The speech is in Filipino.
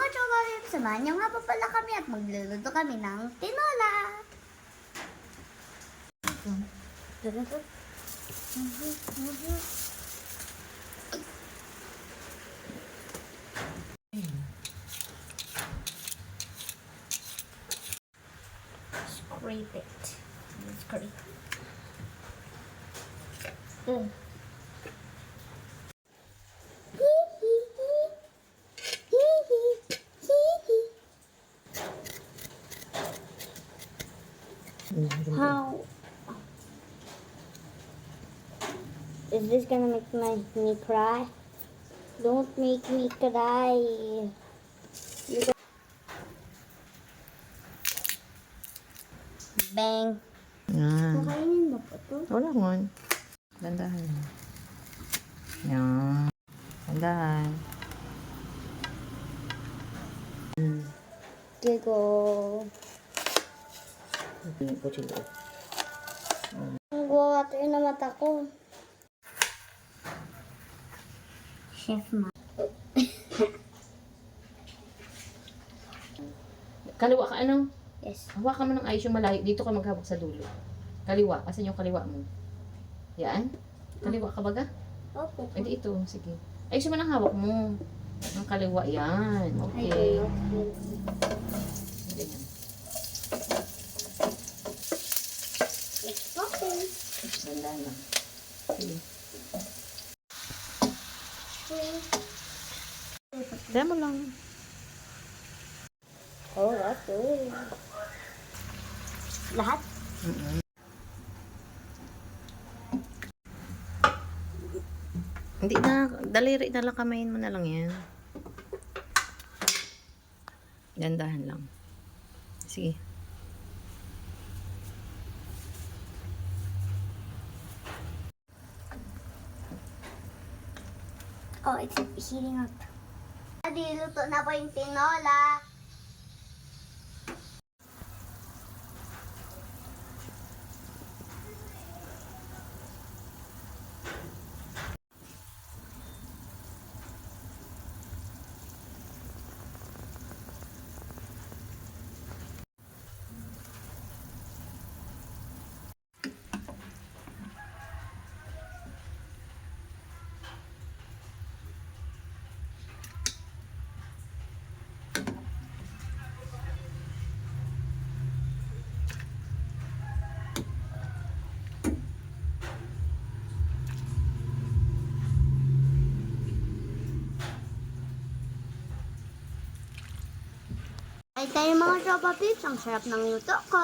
Chopa Pips, samahan niyo nga po pala kami at magluluto kami ng tinola. Scrape it. Scrape. How is this gonna make me cry? Don't make me cry. Bang. Yan. Kakainin mo po ito? Wala ngon. Dandahan. Yan. Dandahan. Gigo. Hindi ko chilo. Ang guwat yun na mata ko. Chef Ma. Kaliwa ka ano? Yes. Hawakan mo ng ayos yung malayo. Dito ka maghawak sa dulo. Kaliwa. Asan yung kaliwa mo? Yan. Kaliwa ka baga? Opo. Hindi ito. Sige. Ayusin mo ng hawak mo. Ang kaliwa. Yan. Okay. Ganyan. It's okay. Ganda lang. Okay. Demo lang. Oh, okay. Lahat? Hindi na. Daliri na lang. Kamayin mo na lang yan. Dandahan lang. Sige. Oh, it's heating up. Adi, luto na po yung tinola. Ay tayo mga Chopa Pips, ang sarap ng luto ko.